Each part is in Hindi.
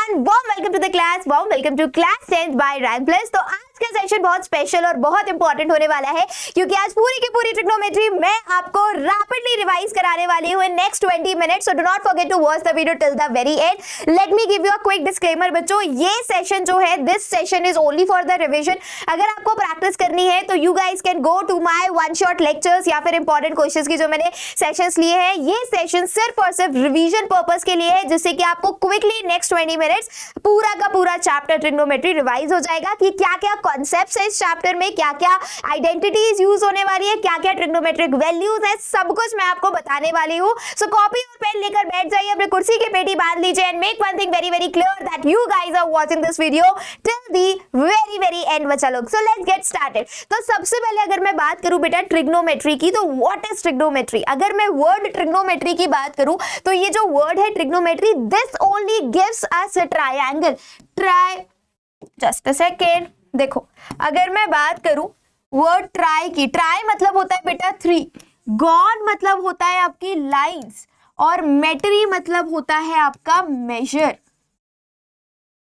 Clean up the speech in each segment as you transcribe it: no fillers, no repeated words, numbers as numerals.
Everyone, warm welcome to the class, warm welcome to class 10th by rank plus. तो आज का सेशन बहुत स्पेशल और बहुत इंपॉर्टेंट होने वाला है क्योंकि आज पूरी की पूरी ट्रिग्नोमेट्री मैं आपको रैपिडली रिवाइज कराने वाली हूं in next 20 minutes. So do not forget to watch the video till the very end. Let me give you a quick disclaimer बच्चों, ये सेशन जो है this session is only for the revision. अगर आपको प्रैक्टिस करनी है तो you guys can go to my one shot lectures या फिर इंपॉर्टेंट क्वेश्चंस की जो मैंने सेशंस लिए हैं। ये सेशन सिर्फ और सिर्फ रिवीजन पर्पस के लिए है, जिससे कि आपको क्विकली नेक्स्ट 20 मिनट्स पूरा का पूरा चैप्टर ट्रिग्नोमेट्री रिवाइज हो जाएगा कि क्या क्या कॉन्सेप्ट्स है इस चैप्टर में, क्या क्या आइडेंटिटीज यूज होने वाली है, क्या क्या ट्रिग्नोमेट्रिक वैल्यूज है, सब कुछ मैं आपको बताने वाली हूं। सो कॉपी और पेन लेकर बैठ जाइए, अपने कुर्सी की पेटी बांध लीजिए and make one thing very very clear that you guys are watching this video till the very very end. बच्चा लोग, सो लेट्स गेट स्टार्टेड। तो सबसे पहले अगर मैं बात करूं बेटा ट्रिग्नोमेट्री की, तो व्हाट इज ट्रिग्नोमेट्री? अगर मैं वर्ड ट्रिग्नोमेट्री की बात करूं तो ये जो वर्ड है trigonometry, this only gives us a triangle. Just a second, देखो अगर मैं बात करूं वर्ड ट्राई की, ट्राई मतलब होता है बेटा 3, गॉन मतलब होता है आपकी लाइंस और मेट्री मतलब होता है आपका मेजर।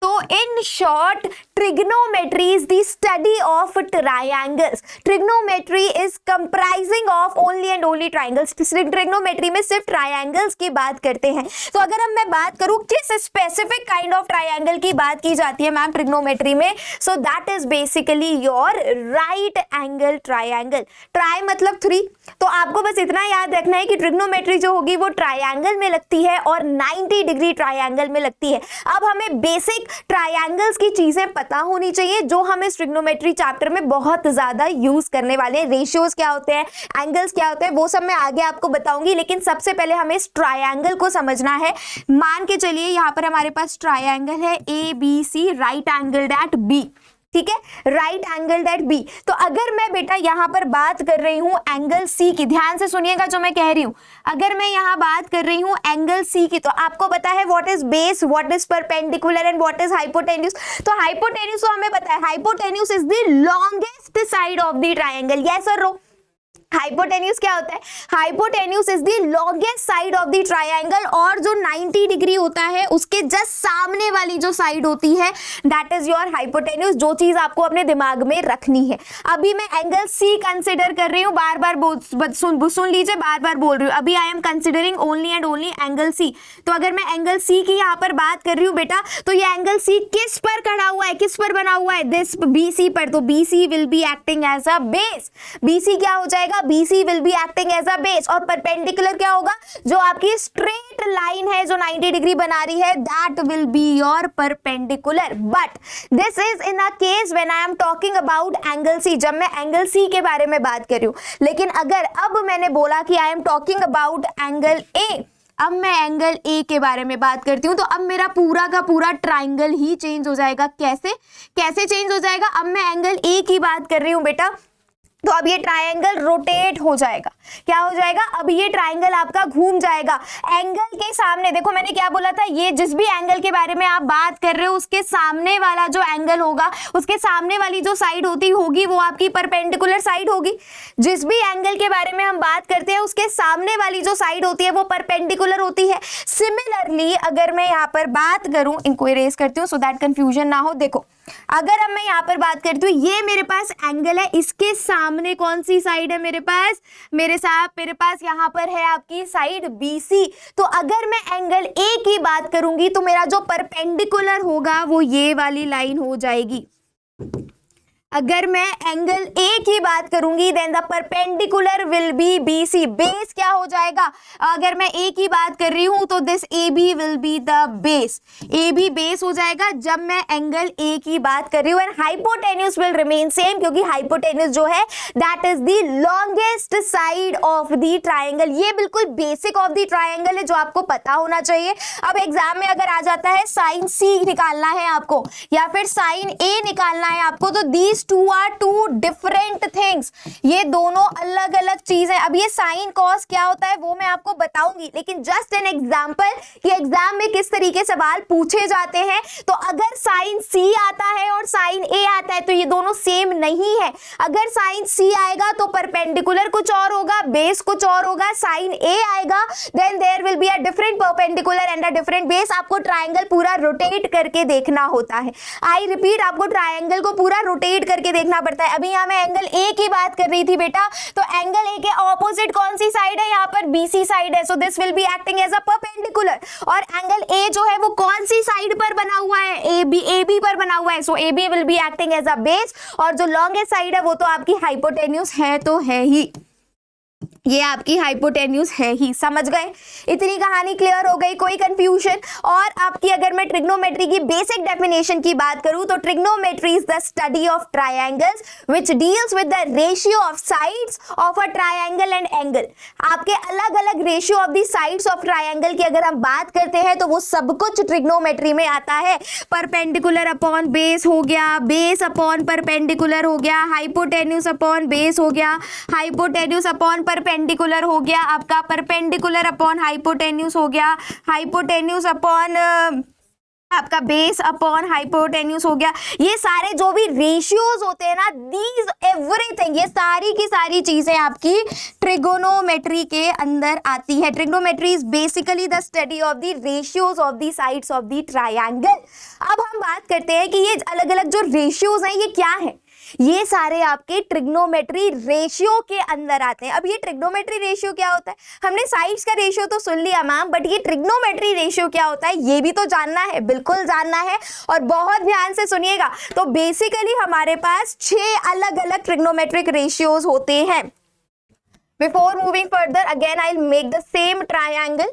तो in short trigonometry is the study of triangles. Trigonometry is comprising of only and only triangles. Trigonometry में सिर्फ ट्रायंगल्स की बात करते हैं। तो अगर हम मैं बात करूं किस स्पेसिफिक काइंड ऑफ ट्रायंगल की बात की जाती है मैम ट्रिग्नोमेट्री में, so that is basically your right angle triangle. Try मतलब 3, तो आपको बस इतना याद रखना है कि ट्रिग्नोमेट्री जो होगी वो ट्रायंगल में लगती है और 90 डिग्री ट्रायंगल में लगती है। अब हमें बेसिक ट्रायंगल्स की चीजें पता होनी चाहिए जो हम इस ट्रिग्नोमेट्री चैप्टर में बहुत ज्यादा यूज करने वाले हैं। रेशियोज क्या होते हैं, एंगल्स क्या होते हैं, वो सब मैं आगे आपको बताऊंगी, लेकिन सबसे पहले हमें इस ट्रायंगल को समझना है। मान के चलिए यहाँ पर हमारे पास ट्रायंगल है ABC, right angle at B, ठीक है, राइट एंगल एट B। तो अगर मैं बेटा यहाँ पर बात कर रही हूँ एंगल C की, ध्यान से सुनिएगा जो मैं कह रही हूँ, अगर मैं यहाँ बात कर रही हूँ एंगल C की, तो आपको पता है what is base, what is perpendicular and what is hypotenuse. तो हाइपोटेन्यूज तो हमें पता है, hypotenuse is the longest side of the triangle. Yes और नो? हाइपोटेन्यूज क्या होता है? Hypotenuse is the longest side of the triangle, और जो 90 डिग्री होता है उसके जस्ट सामने वाली जो साइड होती है दैट इज योर हाइपोटेन्यूज। जो चीज आपको अपने दिमाग में रखनी है। अभी मैं एंगल C कंसिडर कर रही हूँ, बार बार सुन लीजिए, बार बार बोल रही हूँ। अभी I am considering only and only angle C। तो अगर मैं एंगल C की यहाँ पर बात कर रही हूँ बेटा, तो ये एंगल C किस पर खड़ा हुआ है, किस पर बना हुआ है? दिस BC पर। तो BC will be acting as a base. BC क्या हो जाएगा? BC will be acting as a base। और परपेंडिकुलर क्या होगा? जो आपकी स्ट्रेट लाइन है जो 90 डिग्री बना रही है, that will be your perpendicular। But this is in a case when I am talking about angle C, जब मैं एंगल C के बारे में बात कर रही हूँ। लेकिन अगर अब मैंने बोला कि I am talking about angle A, अब मैं एंगल A के बारे में बात करती हूँ, तो अब मेरा पूरा का पूरा ट्राइंगल ही चेंज हो जाएगा। कैसे चेंज हो जाएगा? अब मैं एंगल A की बात कर रही हूँ बेटा, तो अब ये ट्रायंगल रोटेट हो जाएगा। क्या हो जाएगा? अब ये ट्रायंगल आपका घूम जाएगा एंगल के सामने। देखो मैंने क्या बोला था, ये जिस भी एंगल के बारे में आप बात कर रहे हो उसके सामने वाला जो एंगल होगा, उसके सामने वाली जो साइड होगी वो आपकी परपेंडिकुलर साइड होगी। जिस भी एंगल के बारे में हम बात करते हैं उसके सामने वाली जो साइड होती है वो परपेंडिकुलर होती है। सिमिलरली अगर मैं यहाँ पर बात करूं, इनको इरेज करती हूँ सो दैट कंफ्यूजन ना हो। देखो अगर अब मैं यहाँ पर बात करती हूँ, ये मेरे पास एंगल है, इसके सामने कौन सी साइड है मेरे पास? मेरे पास यहाँ पर है आपकी साइड BC। तो अगर मैं एंगल A की बात करूंगी तो मेरा जो परपेंडिकुलर होगा वो ये वाली लाइन हो जाएगी। अगर मैं एंगल A की बात करूंगी then the perpendicular will be BC। Base क्या हो जाएगा? अगर मैं A की बात कर रही हूं तो this AB will be the base. AB base हो जाएगा जब मैं एंगल A की बात कर रही हूं। And hypotenuse will remain same, क्योंकि हाइपोटेन्यूज जो है that is the longest side of the triangle. ये बिल्कुल बेसिक ऑफ द ट्रायंगल है जो आपको पता होना चाहिए। अब एग्जाम में अगर आ जाता है साइन C निकालना है आपको या फिर साइन A निकालना है आपको, तो these these two are two different things, ये दोनों अलग अलग चीज है। अब ये साइन कॉस क्या होता है वो मैं आपको बताऊंगी, लेकिन जस्ट एन एग्जांपल कि एग्जाम में किस तरीके सवाल पूछे जाते हैं। तो अगर साइन सी आता है और साइन ए आता है तो ये दोनों सेम नहीं है। अगर साइन सी आएगा तो परपेंडिकुलर कुछ और होगा, बेस कुछ और होगा। साइन ए आएगा then there will be a different perpendicular and a different base. आपको ट्राइंगल पूरा रोटेट करके देखना होता है। आई रिपीट, आपको ट्राइंगल को पूरा रोटेट करके देखना पड़ता है। अभी यहाँ मैं एंगल ए की बात कर रही थी बेटा, तो एंगल ए के ऑपोजिट कौन सी साइड है, यहाँ पर बीसी साइड है, so this will be acting as a perpendicular. और एंगल ए जो है वो कौन सी साइड पर बना हुआ है, ए बी पर बना हुआ है, so A B will be acting as a base. और जो लॉन्गेस्ट साइड है वो तो आपकी हाइपोटेन्यूज है तो है ही, ये आपकी हाइपोटेन्यूज है ही। समझ गए? इतनी कहानी क्लियर हो गई, कोई कंफ्यूजन? और आपकी अगर मैं ट्रिग्नोमेट्री की बेसिक डेफिनेशन की बात करूं तो trigonometry is the study of triangles which deals with the ratio of sides of a triangle and angle. आपके अलग अलग ratio of the sides of triangle की अगर हम बात करते हैं तो वो सब कुछ ट्रिग्नोमेट्री में आता है। परपेंडिकुलर अपॉन बेस हो गया, बेस अपॉन परपेंडिकुलर हो गया, हाइपोटेन्यूज अपॉन बेस हो गया, हाइपोटेन्यूज अपॉन परपेंडिकुलर हो गया, आपका परपेंडिकुलर अपॉन हाइपोटेन्यूज हो गया, हाइपोटेन्यूज अपॉन आपका बेस अपॉन हाइपोटेन्यूज हो गया। ये सारे जो भी रेशियोज होते हैं ना, दीज एवरीथिंग, ये सारी की सारी चीजें आपकी ट्रिगोनोमेट्री के अंदर आती है। Trigonometry is basically the study of the ratios of the sides of the triangle. अब हम बात करते हैं कि ये अलग अलग जो रेशियोज हैं ये क्या है। ये सारे आपके ट्रिग्नोमेट्री रेशियो के अंदर आते हैं। अब ये ट्रिग्नोमेट्री रेशियो क्या होता है? हमने साइड्स का रेशियो तो सुन लिया मैम, बट ये ट्रिग्नोमेट्री रेशियो क्या होता है ये भी तो जानना है, बिल्कुल जानना है, और बहुत ध्यान से सुनिएगा। तो बेसिकली हमारे पास 6 अलग अलग ट्रिग्नोमेट्रिक रेशियोज होते हैं। Before moving further again I will make the same triangle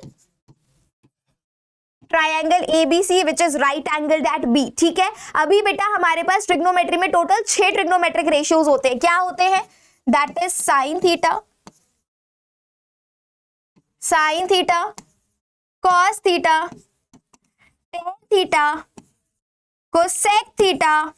ABC which is right angled at B। ठीक है, अभी बेटा हमारे पास ट्रिग्नोमेट्री में टोटल 6 ट्रिग्नोमेट्रिक रेशियोज होते हैं। क्या होते हैं? That is sine theta, cos theta, tan theta, cosec theta,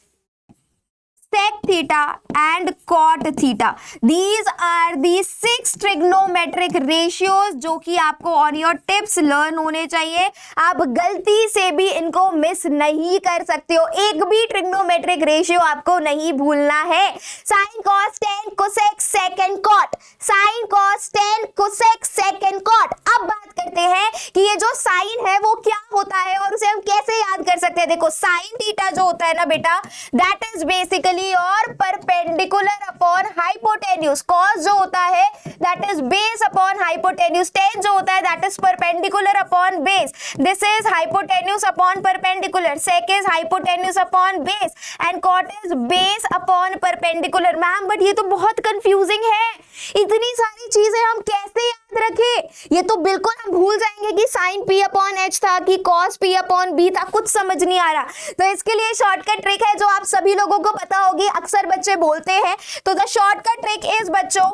sec theta and cot theta। These are the 6 trigonometric ratios जो कि आपको on your tips learn होने चाहिए। आप गलती से भी इनको मिस नहीं कर सकते हो, एक भी trigonometric ratio आपको नहीं भूलना है। sin cos tan cosec sec and cot, sin cos tan cosec sec and cot। अब बात करते हैं कि ये जो साइन है वो क्या होता है और उसे हम कैसे याद कर सकते हैं। देखो साइन थीटा जो होता है ना बेटा, दैट इज बेसिकली और परपेंडिकुलर अपॉन हाइपोटेन्यूज। कॉस जो होता है that is base upon hypotenuse. Tan जो होता है that is perpendicular upon base. This is hypotenuse upon perpendicular. Sec is hypotenuse upon base and cot is base upon perpendicular. Ma'am but ये तो बहुत कंफ्यूजिंग है, इतनी सारी चीजें हम कैसे याद रखें? ये तो बिल्कुल हम भूल जाएंगे कि साइन P अपॉन H था कि कॉस P अपॉन B था, कुछ समझ नहीं आ रहा। तो इसके लिए शॉर्टकट ट्रिक है जो आप सभी लोगों को पता होगी, अक्सर बच्चे बोलते हैं। तो द शॉर्टकट ट्रिक इज बच्चों,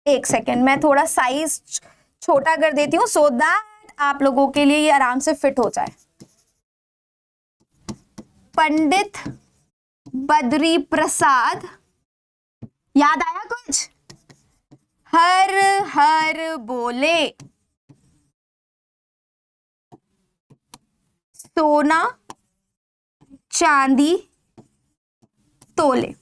एक सेकेंड मैं थोड़ा साइज छोटा कर देती हूं सो दैट आप लोगों के लिए ये आराम से फिट हो जाए। पंडित बद्री प्रसाद, याद आया कुछ? हर हर बोले, सोना चांदी तोले।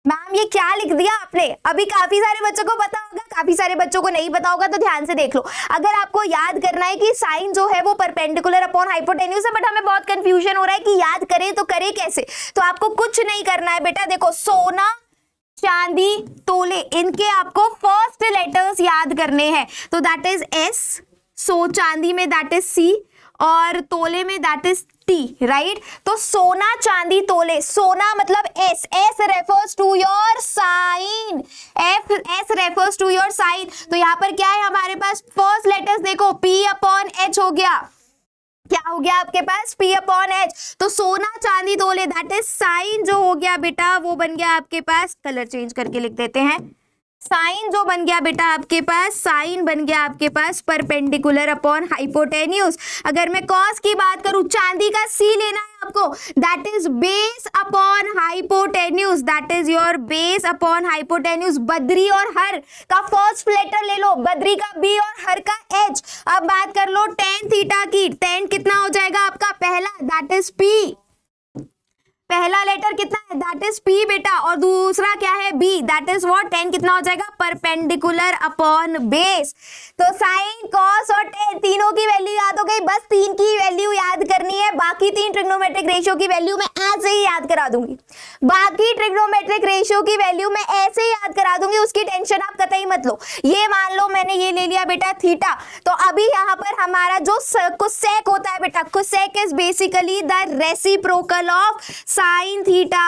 मैम ये क्या लिख दिया आपने? अभी काफी सारे बच्चों को पता होगा, काफी सारे बच्चों को नहीं पता होगा, तो ध्यान से देख लो। अगर आपको याद करना है कि साइन जो है वो परपेंडिकुलर अपॉन हाइपोटेन्यूज है, बट हमें बहुत कंफ्यूजन हो रहा है कि याद करें तो करें कैसे, तो आपको कुछ नहीं करना है बेटा। देखो सोना चांदी तोले, इनके आपको फर्स्ट लेटर्स याद करने हैं। तो दैट इज S, सो चांदी में दैट इज C और तोले में दैट इज T, राइट? तो सोना चांदी तोले, सोना मतलब S, S refers to your sine, S refers to your sine. तो यहाँ पर क्या है हमारे पास? फर्स्ट लेटर्स देखो P अपॉन H हो गया। क्या हो गया आपके पास? P upon H। तो सोना चांदी तोले दैट इज साइन जो हो गया बेटा वो बन गया आपके पास, कलर चेंज करके लिख देते हैं, साइन जो बन गया बेटा आपके पास, साइन बन गया आपके पास परपेंडिकुलर अपॉन हाइपोटेन्यूज। अगर मैं कॉस की बात करूं, चांदी का सी लेना है आपको, that is base upon hypotenuse, that is your base upon hypotenuse. Badri और हर का फर्स्ट लेटर ले लो, बद्री का बी और हर का एच। अब बात कर लो टेन थीटा की, टेन कितना हो जाएगा आपका पहला, दैट इज पी, पहला लेटर कितना है, दैट इज पी बेटा, और दूसरा क्या है B, that is what, tan कितना हो जाएगा परपेंडिकुलर अपॉन बेस। तो साइन कॉस और टेन तीनों की वैल्यू याद हो गई, बस तीन की वैल्यू याद करनी है, बाकी तीन ट्रिग्नोमेट्रिक रेशियो की वैल्यू मैं आज से ही याद करा दूंगी, बाकी ट्रिग्नोमेट्रिक रेशियो की वैल्यू मैं ऐसे ही याद करा दूंगी, उसकी टेंशन आप कतई मत लो। ये मान लो मैंने ये ले लिया बेटा थीटा, तो अभी यहाँ पर हमारा जो कोसेक होता है बेटा, cosec is basically the reciprocal of sine theta.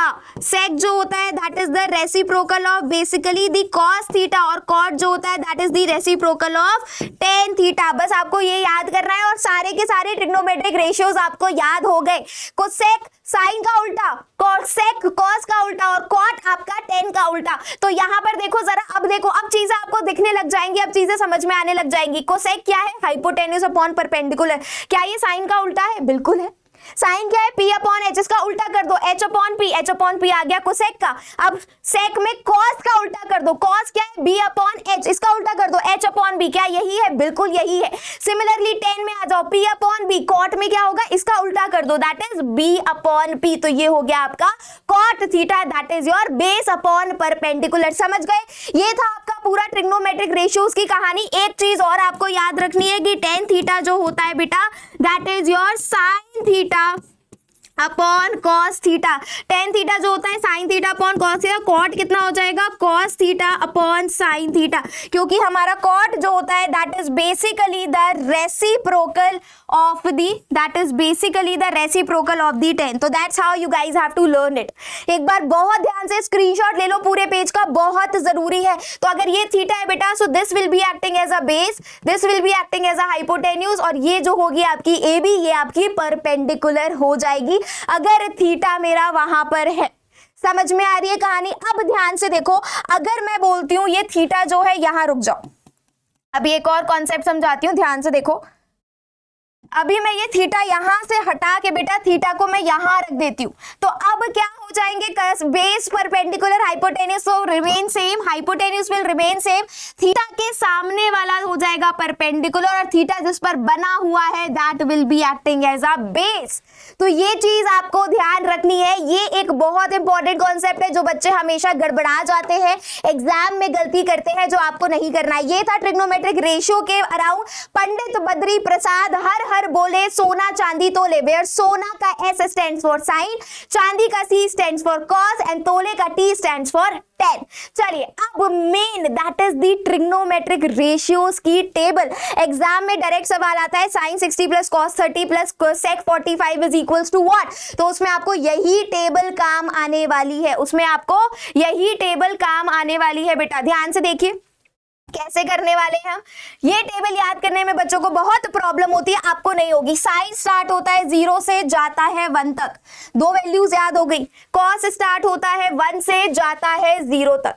Sec जो होता है that is the reciprocal of basically the cos theta, और कॉट जो होता है that is the reciprocal of tan theta. बस आपको ये याद करना है और सारे के सारे ट्रिग्नोमेट्रिक रेशियोज आपको याद हो गए। कोसेक साइन का उल्टा, कोसेक कॉस का उल्टा, और कॉट आपका टेन का उल्टा। तो यहाँ पर देखो जरा, अब देखो, अब चीजें आपको दिखने लग जाएंगी, अब चीजें समझ में आने लग जाएंगी। कोसेक क्या है, हाइपोटेन्यूज अपॉन परपेंडिकुलर। क्या ये साइन का उल्टा है, बिल्कुल है। साइन क्या है, पी अपॉन एच, इसका उल्टा कर दो H upon P, H upon P आ गया कोसेक का। अब सेक में कॉस का उल्टा कर दो, कॉस क्या है बी अपॉन एच, इसका उल्टा कर दो एच अपॉन बी, क्या यही है, बिल्कुल यही है। सिमिलरली टेन में आ जाओ, पी अपॉन बी, कॉट में क्या होगा, इसका उल्टा कर दो, that is B upon P. तो ये हो गया आपका cot theta, that is your base upon perpendicular. समझ गए, ये था आपका पूरा ट्रिग्नोमेट्रिक रेशियोज की कहानी। एक चीज और आपको याद रखनी है कि टेन थीटा जो होता है बेटा that is your sine theta upon cos theta. Tan theta जो होता है sine theta upon cos theta, cot कितना हो जाएगा cos theta upon sine theta, क्योंकि हमारा कॉट जो होता है that is basically the reciprocal of the, that is basically the reciprocal of the tan. तो that's how you guys have to learn it. एक बार बहुत ध्यान से स्क्रीनशॉट ले लो पूरे पेज का, बहुत जरूरी है। तो अगर ये थीटा है बेटा, so this will be acting as a base, this will be acting as a hypotenuse, और ये जो होगी आपकी ए बी, ये आपकी परपेंडिकुलर हो जाएगी अगर थीटा मेरा वहां पर है। समझ में आ रही है कहानी। अब ध्यान से देखो, अगर मैं बोलती हूं ये थीटा जो है, यहां रुक जाओ, अभी एक और कॉन्सेप्ट समझाती हूं, ध्यान से देखो। अभी मैं ये थीटा यहां से हटा के बेटा थीटा को मैं यहां रख देती हूं, तो अब क्या हो जाएंगे, बेस परपेंडिकुलर हाइपोटेन्यूज तो remain same, hypotenuse will remain same, theta के सामने वाला हो जाएगा परपेंडिकुलर, और थीटा जिस पर बना हुआ है that will be acting as a base. तो ये चीज आपको ध्यान रखनी है, ये एक बहुत इंपॉर्टेंट कॉन्सेप्ट है जो बच्चे हमेशा गड़बड़ा जाते हैं, एग्जाम में गलती करते हैं, जो आपको नहीं करना है। ये था ट्रिग्नोमेट्रिक रेशियो के अराउंड। पंडित बद्री प्रसाद हर बोले सोना चांदी तोले, वेयर सोना का एस स्टैंड्स फॉर साइन, चांदी का C stands for cos, and तोले का टी स्टैंड्स फॉर टेन। चलिए अब main that is the trigonometric ratios की टेबल। एग्जाम में डायरेक्ट सवाल आता है sine 60 plus cos 30 plus sec 45 is equals to what, तो उसमें आपको यही टेबल काम आने वाली है, उसमें आपको यही टेबल काम आने वाली है बेटा। ध्यान से देखिए कैसे करने वाले हैं हम। ये टेबल याद करने में बच्चों को बहुत प्रॉब्लम होती है, आपको नहीं होगी। साइन स्टार्ट होता है 0 से जाता है 1 तक, दो वैल्यूज याद हो गई। कॉस स्टार्ट होता है 1 से जाता है 0 तक,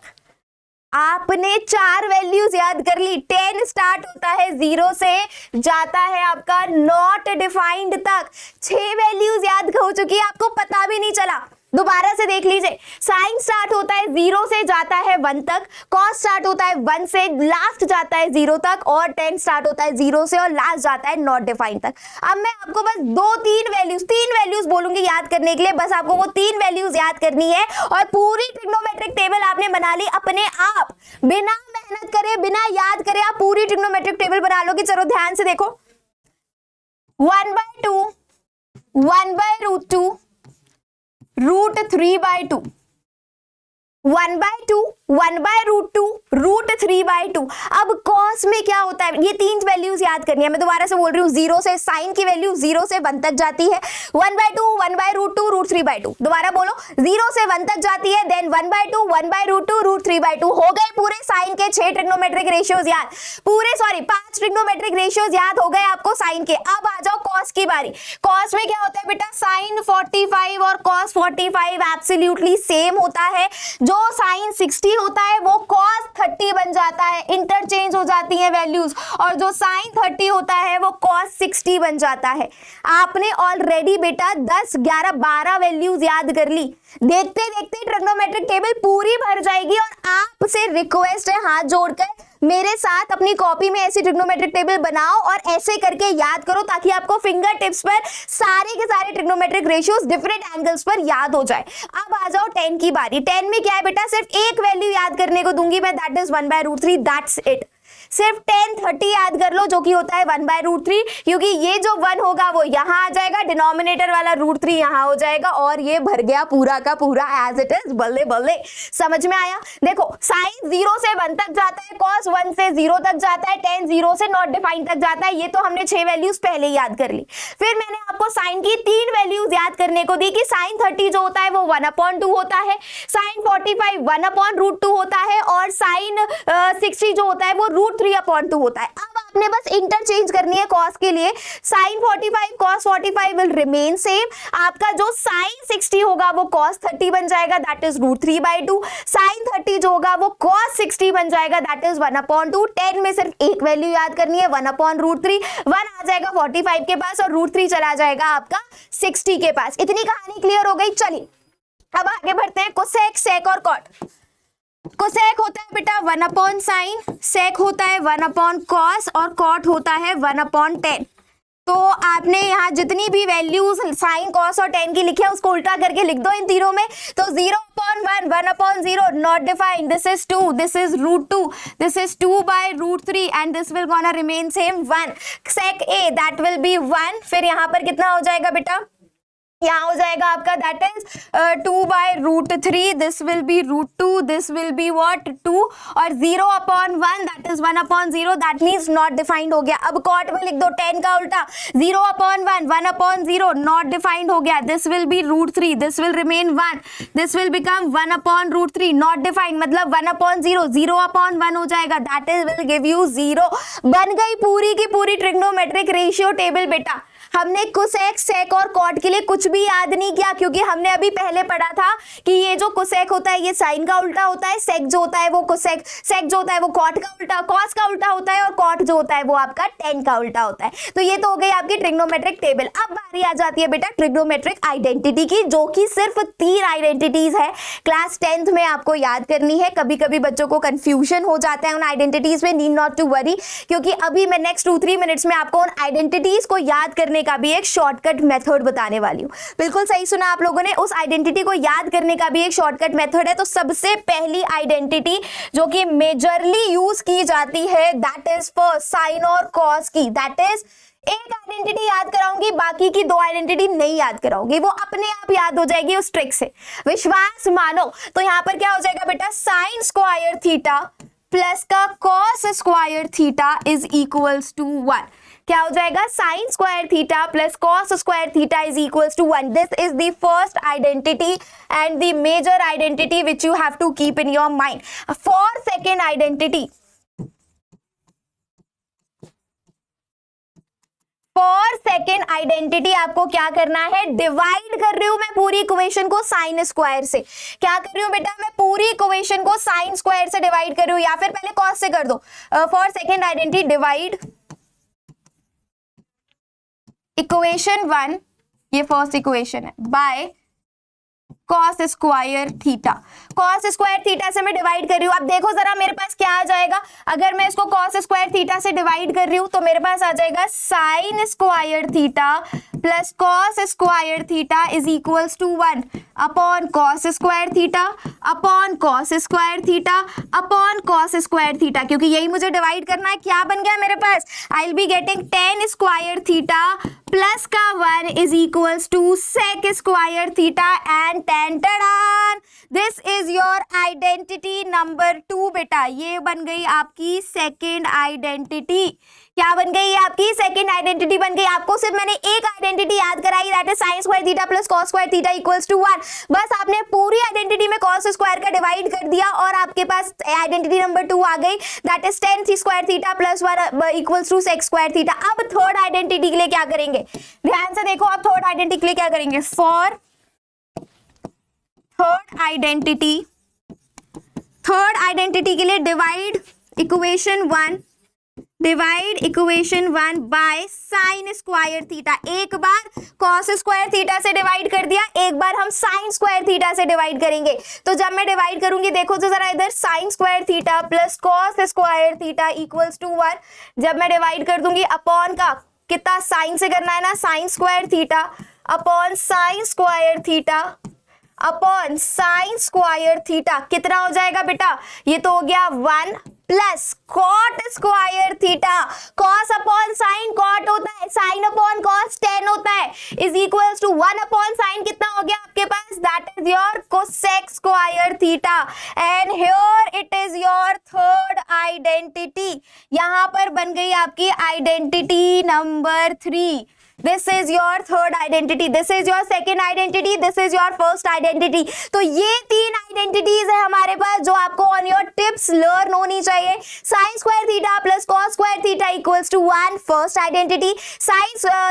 आपने 4 वैल्यूज याद कर ली। 10 स्टार्ट होता है 0 से जाता है आपका नॉट डिफाइंड तक, 6 वैल्यूज याद हो चुकी है, आपको पता भी नहीं चला। दोबारा से देख लीजिए, साइन स्टार्ट होता है 0 से जाता है 1 तक, कॉस स्टार्ट होता है 1 से लास्ट जाता है 0 तक, और 10 स्टार्ट होता है 0 से और लास्ट जाता है नॉट डिफाइंड तक। अब मैं आपको बस 3 वैल्यूज बोलूंगी याद करने के लिए, बस आपको वो 3 वैल्यूज याद करनी है और पूरी ट्रिग्नोमेट्रिक टेबल आपने बना ली अपने आप, बिना मेहनत करे, बिना याद करे आप पूरी ट्रिग्नोमेट्रिक टेबल बना लोगे। चलो ध्यान से देखो, 1/2, 1/√2, √3/2, 1/2, 1/√2, √3/2। अब कॉस में क्या होता है, ये 3 वैल्यूज याद करनी है। मैं दोबारा से बोल रही हूँ, 0 से साइन की वैल्यू 0 से 1 तक जाती है, 1/2, 1/√2, √3/2। दोबारा बोलो, 0 से 1 तक जाती है, देन 1/2, 1/√2, √3/2। हो गए पूरे साइन के 6 ट्रिग्नोमेट्रिक रेशियोज याद, पूरे 5 ट्रिग्नोमेट्रिक रेशियोज याद हो गए आपको साइन के। अब आ जाओ कॉस की बारी। कॉस में क्या होता है बेटा, साइन 45 और कॉस 45 एब्सोल्युटली सेम होता है। जो साइन 60 होता है वो cos 30 बन जाता है, इंटरचेंज हो जाती हैं वैल्यूज, और जो sin 30 होता है वो cos 60 बन जाता है। आपने ऑलरेडी बेटा 10, 11, 12 वैल्यूज याद कर ली। देखते देखते ट्रिग्नोमेट्रिक टेबल पूरी भर जाएगी, और आपसे रिक्वेस्ट है हाथ जोड़कर मेरे साथ अपनी कॉपी में ऐसी ट्रिग्नोमेट्रिक टेबल बनाओ और ऐसे करके याद करो, ताकि आपको फिंगर टिप्स पर सारे के सारे ट्रिग्नोमेट्रिक रेशियोज डिफरेंट एंगल्स पर याद हो जाए। अब आ जाओ 10 की बारी। 10 में क्या है बेटा, सिर्फ एक वैल्यू याद करने को दूंगी मैं, दैट इज 1/√3, दैट्स इट। सिर्फ 10, 30 याद कर लो, जो कि होता है 1/√3, क्योंकि ये जो 1 होगा वो यहाँ आ जाएगा, डिनोमिनेटर वाला √3 यहाँ हो जाएगा, और ये भर गया पूरा का पूरा एज इट इज। बल्ले बल्ले, समझ में आया? देखो साइन 0 से 1 तक जाता है, कॉस 1 से 0 तक जाता है, tan 0 से नॉट डिफाइंड तक जाता है। ये तो हमने 6 वैल्यूज पहले याद कर ली। फिर मैंने आपको साइन की 3 वैल्यूज याद करने को दी कि साइन 30 जो होता है वो 1/2 होता है, साइन 45 1/√2 होता है, और साइन 60 जो होता है वो √3/2 होता है। अब आपने बस इंटरचेंज करनी है कॉस के लिए। Sine 45 cos 45 will remain same. आपका जो साइन 60 होगा वो कॉस 30 बन जाएगा, दैट इज √3/2। साइन 30 जो होगा वो कॉस 60 बन जाएगा, दैट इज 1/2। 10 में सिर्फ एक वैल्यू याद करनी है, 1/√3। 1 आ जाएगा 45 के पास, और √3 चला जाएगा आपका 60 के पास। इतनी कहानी क्लियर हो गई। चलिए अब आगे बढ़ते हैं। कोसेक, सेक और कॉट। कोसेक होता है बेटा 1/sin, सेक होता है 1/cos, और कॉट होता है 1/tan। तो आपने यहाँ जितनी भी वैल्यूज साइन, कॉस और tan की लिखी है उसको उल्टा करके लिख दो इन तीनों में। तो 0/1, 1/0 not defined, this is 2, this is √2, this is 2/√3, and this will gonna remain same 1। Sec A that will be 1। फिर यहाँ पर कितना हो जाएगा बेटा, यहाँ हो जाएगा आपका that is 2/√3, this will B √2, this will be what 2, और 0/1 that is 1/0, that means not defined हो गया। अब कॉट में लिख दो 10 का उल्टा, 0/1 1/0 नॉट डिफाइंड हो गया, this will B √3, this will remain 1, this will become 1/√3 not defined, मतलब 1/0, 0/1 हो जाएगा, that is will give you 0। बन गई पूरी की पूरी ट्रिग्नोमेट्रिक रेशियो टेबल बेटा। हमने कोसेक, सेक और कॉट के लिए कुछ भी याद नहीं किया, क्योंकि हमने अभी पहले पढ़ा था कि ये जो कोसेक होता है ये साइन का उल्टा होता है, सेक जो होता है वो कोसेक, सेक जो होता है वो कॉट का उल्टा, कॉस का उल्टा होता है, और कॉट जो होता है वो आपका tan का उल्टा होता है। तो ये तो हो गई आपकी ट्रिग्नोमेट्रिक टेबल। अब बारी आ जाती है बेटा ट्रिग्नोमेट्रिक आइडेंटिटी की, जो कि सिर्फ 3 आइडेंटिटीज है, क्लास 10th में आपको याद करनी है। कभी कभी बच्चों को कंफ्यूजन हो जाता है उन आइडेंटिटीज में, नीड नॉट टू वरी, क्योंकि अभी मैं नेक्स्ट 2-3 मिनट्स में आपको उन आइडेंटिटीज को याद करने का भी एक शॉर्टकट मेथड बताने वाली हूं। बिल्कुल सही सुना आप लोगों ने, उस आइडेंटिटी को याद करने का भी एक शॉर्टकट मेथड है। तो सबसे पहली आइडेंटिटी जो कि मेजरली यूज की जाती है दैट इज फॉर साइन और कॉस की, दैट इज एक आइडेंटिटी याद कराऊंगी, बाकी की 2 आइडेंटिटी नहीं याद कराऊंगी, वो अपने आप याद हो जाएगी उस ट्रिक से, विश्वास मानो। तो यहां पर क्या हो जाएगा बेटा, साइन स्क्वायर थीटा प्लस का cos square theta is equals to 1। क्या हो जाएगा, sine square theta plus cos square theta is equals to 1। This is the first identity and the major identity which you have to keep in your mind. For second identity, for second identity आपको क्या करना है, डिवाइड कर रही हूं मैं पूरी इक्वेशन को साइन स्क्वायर से। क्या कर रही हूं बेटा, मैं पूरी इक्वेशन को साइन स्क्वायर से डिवाइड कर रही हूं, या फिर पहले कॉस से कर दो। For second identity divide equation 1, ये फर्स्ट इक्वेशन है, by cos square theta. Cos square theta से मैं डिवाइड कर रही हूं। अब देखो जरा मेरे पास क्या आ जाएगा, अगर मैं इसको कॉस स्क्वायर थीटा से डिवाइड कर रही हूं तो मेरे पास आ जाएगा sine square theta plus cos square theta is equals to 1 upon cos square theta upon cos square theta upon cos square theta, क्योंकि यही मुझे डिवाइड करना है। क्या बन गया मेरे पास, I will be getting tan square theta plus का 1 is equals to sec square theta and tan tada, this is your identity number 2 बेटा। ये बन गई आपकी सेकेंड आइडेंटिटी। क्या बन गई, ये आपकी सेकेंड आइडेंटिटी बन गई। आपको सिर्फ मैंने एक आइडेंटिटी याद कराई, that is sine square theta plus cos square theta equals to 1। बस आपने पूरी आइडेंटिटी में कॉस स्क्वायर का डिवाइड कर दिया और आपके पास आइडेंटिटी नंबर 2 आ गई, that is tan square theta plus 1 equals to sec square theta. अब थर्ड आइडेंटिटी के लिए क्या करेंगे, ध्यान से देखो, आप थर्ड आइडेंटिटी के लिए क्या करेंगे, for third identity third identity के लिए divide equation one by sine square theta. एक बार कॉस स्क्वायर थीटा से डिवाइड कर दिया, एक बार हम साइन स्क्वायर थीटा से डिवाइड करेंगे। तो जब मैं डिवाइड करूंगी देखो तो जरा इधर sine square theta plus cos square theta equals to 1। जब मैं डिवाइड कर दूंगी अपॉन का कितना साइन से करना है ना, sine square theta upon sine square theta upon sine square theta कितना हो जाएगा बेटा, ये तो हो गया 1 plus cot square theta. Cos upon sine cot होता है, साइन अपॉन कॉस टेन होता है, is equals to 1 upon sine कितना हो गया आपके पास, that is your cosec square theta. And here it is your third identity. यहां पर बन गई आपकी identity number 3। This is your third identity, this is your second identity, this is your first identity. तो ये 3 आइडेंटिटीज है हमारे पास जो आपको ऑन योर टिप्स लर्न होनी चाहिए। Sine square theta plus cos square theta equals to 1 first identity,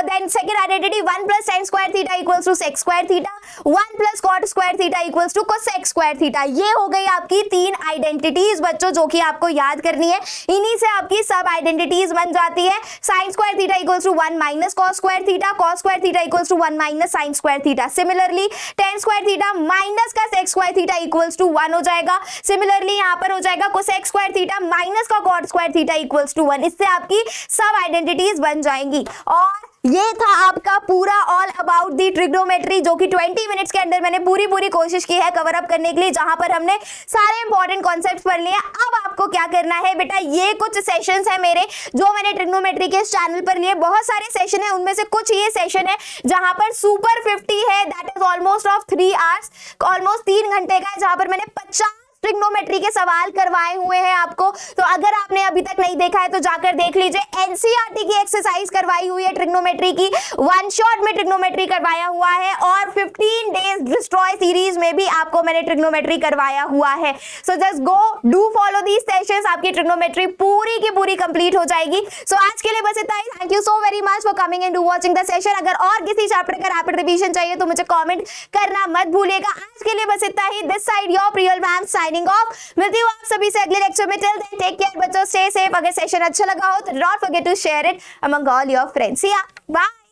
then second identity 1 plus sine square theta equals to sec square theta, 1 plus cot square theta equals to cosec square theta. ये हो गई आपकी 3 आइडेंटिटीज बच्चों जो कि आपको याद करनी है। इन्हीं से आपकी सब आइडेंटिटीज बन जाती है। Sine square theta equals to 1 minus cos square theta, cos square theta equals to 1 minus sine square theta. Similarly tan square theta minus का sec square theta equals to 1 हो जाएगा। सिमिलरली यहां पर हो जाएगा cosec स्क्वायर थीटा माइनस का cot square theta equals to 1। इससे आपकी सब आइडेंटिटीज बन जाएंगी। और ये था आपका पूरा ऑल अबाउट दी ट्रिग्नोमेट्री जो कि 20 मिनट्स के अंदर मैंने पूरी कोशिश की है कवर अप करने के लिए, जहां पर हमने सारे इंपॉर्टेंट कॉन्सेप्ट्स पढ़ लिए। अब आपको क्या करना है बेटा, ये कुछ सेशंस है मेरे जो मैंने ट्रिग्नोमेट्री के इस चैनल पर लिए। बहुत सारे सेशन है, उनमें से कुछ ये सेशन है जहां पर सुपर 50 है, that is almost of 3 hours, almost 3 घंटे का है, जहां पर मैंने 50 ट्रिग्नोमेट्री के सवाल करवाए हुए हैं आपको। तो अगर आपने अभी तक नहीं देखा है तो जाकर देख लीजिए। एनसीईआरटी की एक्सरसाइज करवाई हुई है ट्रिग्नोमेट्री की, 1 शॉट में ट्रिग्नोमेट्री करवाया हुआ है, और 15 डेज डिस्ट्रॉय सीरीज में भी आपको मैंने ट्रिग्नोमेट्री करवाया हुआ है। So just go do follow these sessions, आपकी ट्रिग्नोमेट्री पूरी की पूरी कंप्लीट हो जाएगी। सो आज के लिए बस इतना ही। Thank you so very much for coming and do watching the session. अगर और किसी चैप्टर का रैपिड रिवीजन चाहिए तो मुझे कमेंट करना मत भूलिएगा। आज के लिए बस इतना ही। This side your Priyal ma'am signing off. मिलती हूँ आप सभी से अगले लेक्चर में। टिल देन टेक केयर बच्चों, स्टे सेफ। अगर सेशन अच्छा लगा हो तो don't forget to share it among all your friends. Bye.